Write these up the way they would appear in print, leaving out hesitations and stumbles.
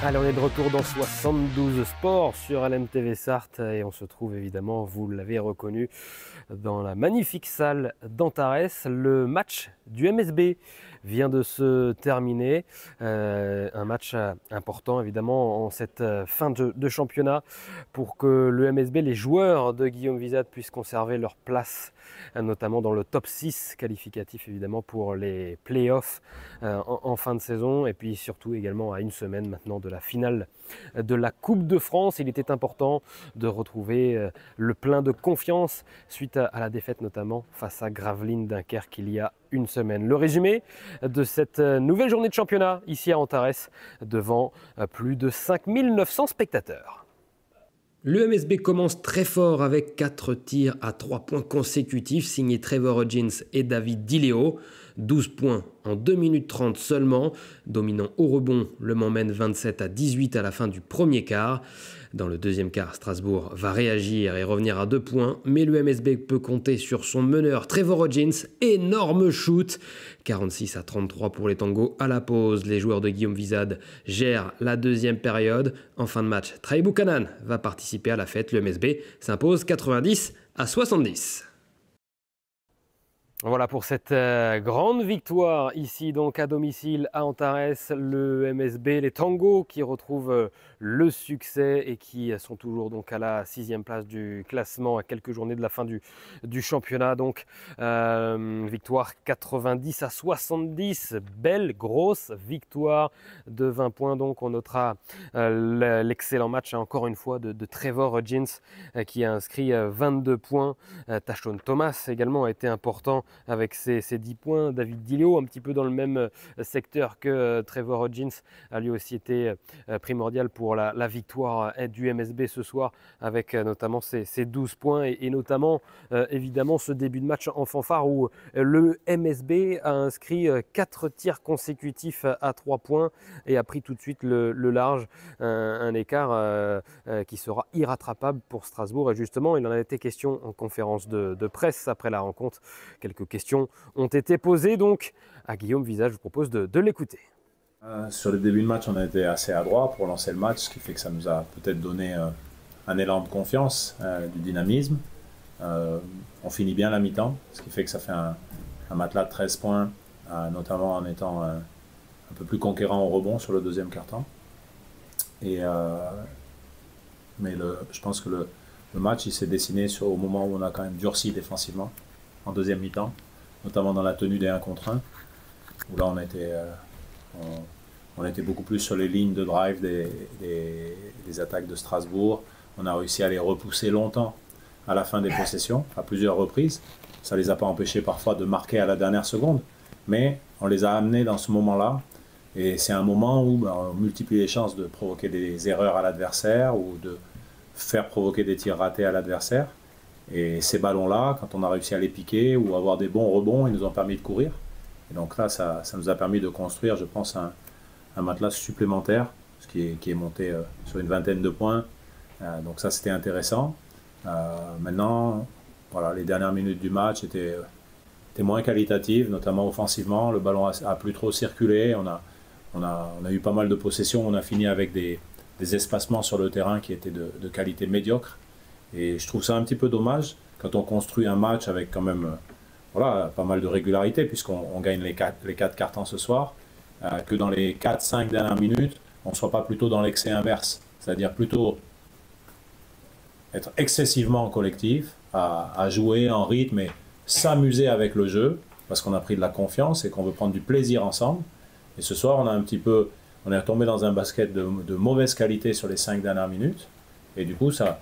Allez, on est de retour dans 72 Sports sur LMTV Sarthe et on se trouve évidemment, vous l'avez reconnu, dans la magnifique salle d'Antares. Le match du MSB vient de se terminer. Un match important évidemment en cette fin de championnat pour que le MSB, les joueurs de Guillaume Wizat puissent conserver leur place, notamment dans le top 6 qualificatif évidemment pour les playoffs en fin de saison, et puis surtout également à une semaine maintenant de la finale de la Coupe de France. Il était important de retrouver le plein de confiance suite à la défaite notamment face à Gravelines Dunkerque il y a une semaine. Le résumé de cette nouvelle journée de championnat ici à Antares devant plus de 5900 spectateurs. Le MSB commence très fort avec 4 tirs à 3 points consécutifs signés Trevor Hodgins et David Dileo. 12 points en 2 minutes 30 seulement, dominant au rebond, Le Mans mène 27-18 à la fin du premier quart. Dans le deuxième quart, Strasbourg va réagir et revenir à 2 points, mais le MSB peut compter sur son meneur Trevor Hodgins. Énorme shoot, 46-33 pour les Tangos à la pause. Les joueurs de Guillaume Wizat gèrent la deuxième période. En fin de match, Trae Buchanan va participer à la fête. Le MSB s'impose 90-70. Voilà pour cette grande victoire ici donc à domicile à Antares. Le MSB, les Tangos qui retrouvent le succès et qui sont toujours donc à la 6e place du classement à quelques journées de la fin du championnat. Donc victoire 90-70, belle grosse victoire de 20 points. Donc on notera l'excellent match encore une fois de Trevor Hodgins qui a inscrit 22 points. Tashon Thomas également a été important avec ses 10 points. David Dileo, un petit peu dans le même secteur que Trevor Hodgins, a lui aussi été primordial pour la victoire du MSB ce soir, avec notamment ses 12 points et notamment évidemment ce début de match en fanfare où le MSB a inscrit 4 tirs consécutifs à 3 points et a pris tout de suite le large, un écart qui sera irrattrapable pour Strasbourg. Et justement, il en a été question en conférence de presse après la rencontre. Quelques questions ont été posées donc à Guillaume Wizat. Je vous propose de l'écouter. Sur le début de match, on a été assez adroit pour lancer le match, ce qui fait que ça nous a peut-être donné un élan de confiance, du dynamisme. On finit bien la mi-temps, ce qui fait que ça fait un matelas de 13 points, notamment en étant un peu plus conquérant au rebond sur le deuxième quart-temps. Mais je pense que le match il s'est dessiné au moment où on a quand même durci défensivement en deuxième mi-temps, notamment dans la tenue des 1 contre 1, où là on était beaucoup plus sur les lignes de drive des attaques de Strasbourg. On a réussi à les repousser longtemps à la fin des possessions, à plusieurs reprises. Ça ne les a pas empêchés parfois de marquer à la dernière seconde, mais on les a amenés dans ce moment-là. Et c'est un moment où on multiplie les chances de provoquer des erreurs à l'adversaire ou de faire provoquer des tirs ratés à l'adversaire. Et ces ballons-là, quand on a réussi à les piquer ou avoir des bons rebonds, ils nous ont permis de courir. Et donc là, ça nous a permis de construire, je pense, un matelas supplémentaire, ce qui est monté sur une vingtaine de points. Donc ça, c'était intéressant. Maintenant, voilà, les dernières minutes du match étaient moins qualitatives, notamment offensivement. Le ballon a plus trop circulé. On a eu pas mal de possessions. On a fini avec des espacements sur le terrain qui étaient de qualité médiocre. Et je trouve ça un petit peu dommage quand on construit un match avec quand même voilà, pas mal de régularité, puisqu'on gagne les 4 cartons ce soir, que dans les 4-5 dernières minutes, on ne soit pas plutôt dans l'excès inverse, c'est-à-dire plutôt être excessivement collectif, à jouer en rythme et s'amuser avec le jeu, parce qu'on a pris de la confiance et qu'on veut prendre du plaisir ensemble. Et ce soir, on est tombé dans un basket de mauvaise qualité sur les 5 dernières minutes, et du coup, ça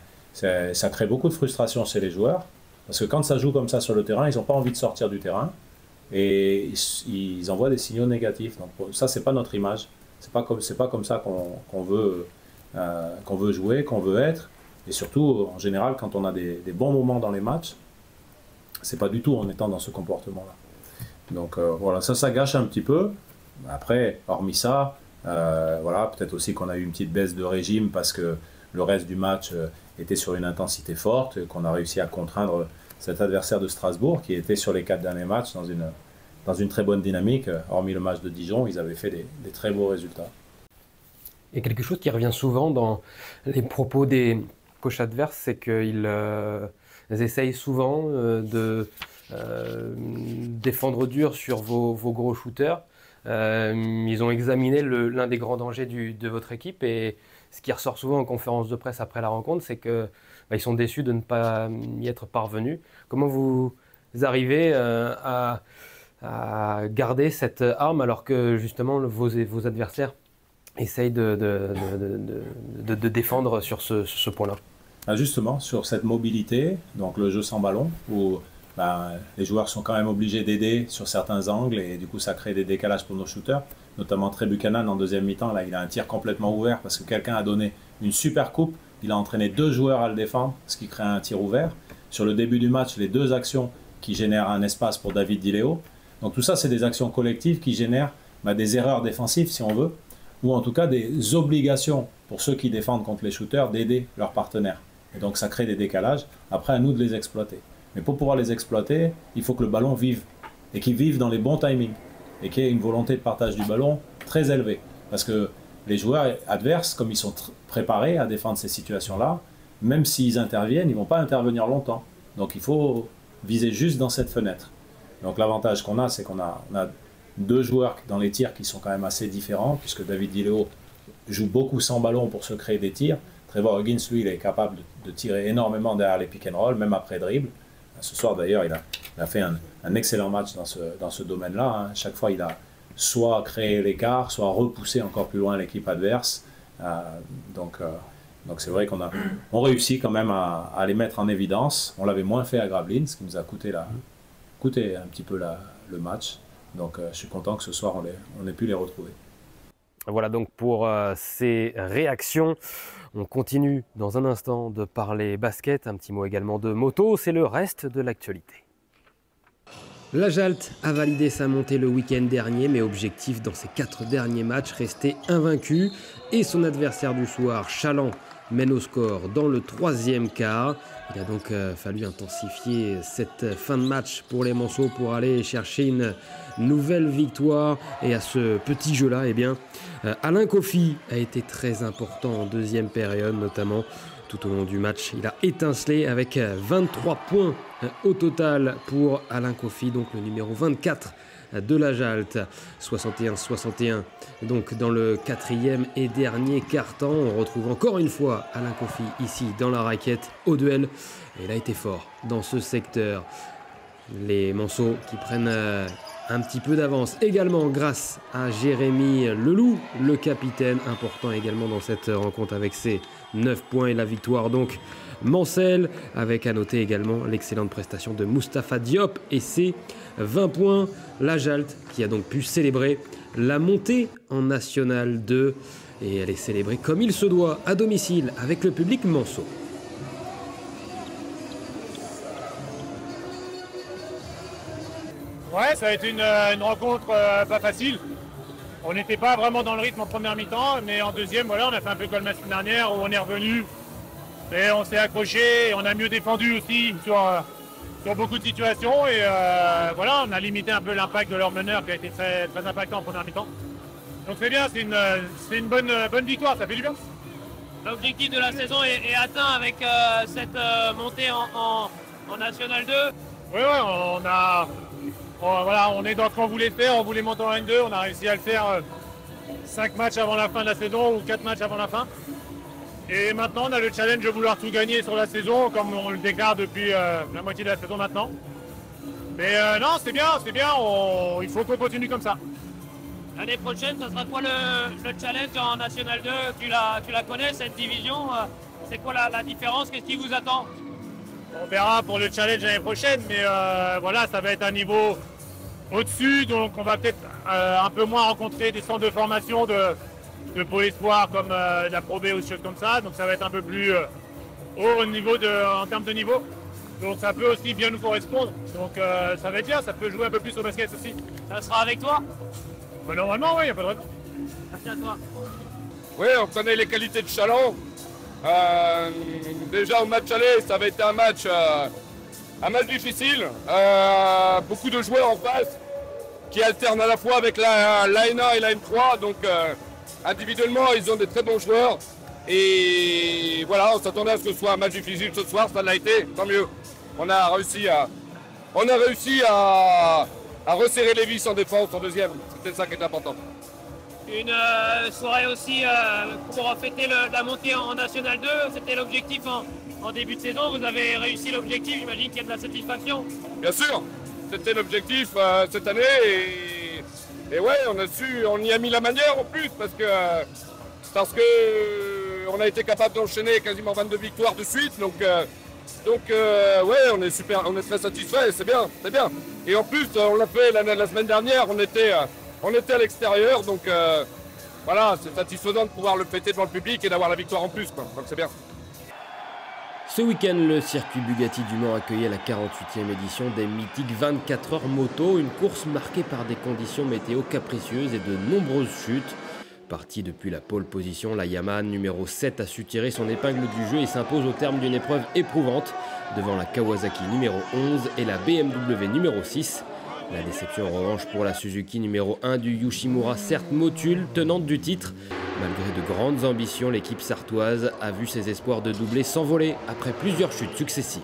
crée beaucoup de frustration chez les joueurs, parce que quand ça joue comme ça sur le terrain, ils n'ont pas envie de sortir du terrain, et ils envoient des signaux négatifs. Donc ça, c'est pas notre image. C'est pas comme ça qu'on veut jouer, qu'on veut être. Et surtout, en général, quand on a des bons moments dans les matchs, c'est pas du tout en étant dans ce comportement-là. Donc voilà, ça gâche un petit peu. Après, hormis ça, voilà, peut-être aussi qu'on a eu une petite baisse de régime parce que le reste du match était sur une intensité forte, qu'on a réussi à contraindre cet adversaire de Strasbourg qui était sur les 4 derniers matchs dans une très bonne dynamique. Hormis le match de Dijon, ils avaient fait des très beaux résultats. Et quelque chose qui revient souvent dans les propos des coachs adverses, c'est qu'ils essayent souvent de défendre dur sur vos gros shooters. Ils ont examiné l'un des grands dangers de votre équipe et ce qui ressort souvent en conférence de presse après la rencontre, c'est que ils sont déçus de ne pas y être parvenus. Comment vous arrivez à garder cette arme alors que justement vos adversaires essayent de défendre sur ce point-là? Justement, sur cette mobilité, donc le jeu sans ballon, où les joueurs sont quand même obligés d'aider sur certains angles et du coup ça crée des décalages pour nos shooters, notamment Trey Buchanan en deuxième mi-temps, là il a un tir complètement ouvert parce que quelqu'un a donné une super coupe, il a entraîné 2 joueurs à le défendre, ce qui crée un tir ouvert. Sur le début du match, les 2 actions qui génèrent un espace pour David DiLeo. Donc tout ça c'est des actions collectives qui génèrent des erreurs défensives si on veut, ou en tout cas des obligations pour ceux qui défendent contre les shooters d'aider leurs partenaires. Et donc ça crée des décalages, après à nous de les exploiter. Mais pour pouvoir les exploiter, il faut que le ballon vive, et qu'il vive dans les bons timings, et qu'il y ait une volonté de partage du ballon très élevée. Parce que les joueurs adverses, comme ils sont préparés à défendre ces situations-là, même s'ils interviennent, ils ne vont pas intervenir longtemps. Donc il faut viser juste dans cette fenêtre. Donc l'avantage qu'on a, c'est qu'on a 2 joueurs dans les tirs qui sont quand même assez différents, puisque David DiLeo joue beaucoup sans ballon pour se créer des tirs. Trevor Huggins, lui, il est capable de tirer énormément derrière les pick and roll, même après dribble. Ce soir, d'ailleurs, il a fait un excellent match dans ce domaine-là. Chaque fois, il a soit créé l'écart, soit repoussé encore plus loin l'équipe adverse. Donc c'est vrai qu'on réussit quand même à les mettre en évidence. On l'avait moins fait à Gravelines, ce qui nous a coûté un petit peu le match. Donc je suis content que ce soir, on ait pu les retrouver. Voilà donc pour ces réactions. On continue dans un instant de parler basket, un petit mot également de moto, c'est le reste de l'actualité. La Jalt a validé sa montée le week-end dernier, mais objectif dans ses 4 derniers matchs, rester invaincu. Et son adversaire du soir, Chaland, mène au score dans le 3e quart. Il a donc fallu intensifier cette fin de match pour les Manceaux pour aller chercher une nouvelle victoire. Et à ce petit jeu-là, Alain Kofi a été très important en 2e période, notamment tout au long du match. Il a étincelé avec 23 points au total pour Alain Kofi, donc le numéro 24 de la Jalt. 61-61 donc dans le 4e et dernier quart-temps. On retrouve encore une fois Alain Kofi ici dans la raquette au duel. Et il a été fort dans ce secteur. Les Manceaux qui prennent un petit peu d'avance également grâce à Jérémy Leloup, le capitaine, important également dans cette rencontre avec ses 9 points et la victoire donc Mancel, avec à noter également l'excellente prestation de Moustapha Diop et ses 20 points. La Jalt qui a donc pu célébrer la montée en National 2 et elle est célébrée comme il se doit à domicile avec le public Manceau. Ouais, ça a été une rencontre pas facile. On n'était pas vraiment dans le rythme en première mi-temps, mais en deuxième, voilà, on a fait un peu comme la semaine dernière où on est revenu et on s'est accroché et on a mieux défendu aussi sur beaucoup de situations et voilà, on a limité un peu l'impact de leur meneur qui a été très, très impactant en première mi-temps. Donc c'est bien, c'est une bonne victoire, ça fait du bien. L'objectif de la saison est atteint avec cette montée en National 2. Oui, on est dans ce qu'on voulait faire, on voulait monter en N2, on a réussi à le faire 5 matchs avant la fin de la saison ou 4 matchs avant la fin. Et maintenant on a le challenge de vouloir tout gagner sur la saison, comme on le déclare depuis la moitié de la saison maintenant. Mais non, c'est bien, il faut qu'on continue comme ça. L'année prochaine, ça sera quoi le challenge en National 2? Tu la connais cette division? C'est quoi la différence? Qu'est-ce qui vous attend? On verra pour le challenge l'année prochaine, mais voilà, ça va être un niveau au-dessus, donc on va peut-être un peu moins rencontrer des centres de formation de Pôle Espoir comme la Pro B ou des choses comme ça, donc ça va être un peu plus haut au niveau en termes de niveau. Donc ça peut aussi bien nous correspondre, donc ça va être bien, ça peut jouer un peu plus au basket aussi. Ça sera avec toi? Normalement, oui, il n'y a pas de raison. Merci à toi. Oui, on connaît les qualités de Chaland. Déjà au match aller, ça avait été un match difficile. Beaucoup de joueurs en face qui alternent à la fois avec la N1 et la N3. Donc individuellement, ils ont des très bons joueurs. Et voilà, on s'attendait à ce que ce soit un match difficile ce soir, ça l'a été, tant mieux. On a réussi à resserrer les vis en défense en deuxième. C'était ça qui est important. Une soirée aussi pour fêter la montée en National 2. C'était l'objectif en début de saison. Vous avez réussi l'objectif, j'imagine qu'il y a de la satisfaction. Bien sûr, c'était l'objectif cette année. Et ouais, on y a mis la manière en plus parce que on a été capable d'enchaîner quasiment 22 victoires de suite. Donc ouais, on est très satisfait, c'est bien. Et en plus, on l'a fait la semaine dernière, on était à l'extérieur, donc voilà, c'est satisfaisant de pouvoir le fêter devant le public et d'avoir la victoire en plus, quoi. Donc c'est bien. Ce week-end, le circuit Bugatti du Mans accueillait la 48e édition des mythiques 24 heures moto, une course marquée par des conditions météo capricieuses et de nombreuses chutes. Parti depuis la pole position, la Yamaha numéro 7 a su tirer son épingle du jeu et s'impose au terme d'une épreuve éprouvante devant la Kawasaki numéro 11 et la BMW numéro 6. La déception en revanche pour la Suzuki numéro 1 du Yoshimura, certes motule, tenante du titre. Malgré de grandes ambitions, l'équipe sartoise a vu ses espoirs de doubler s'envoler après plusieurs chutes successives.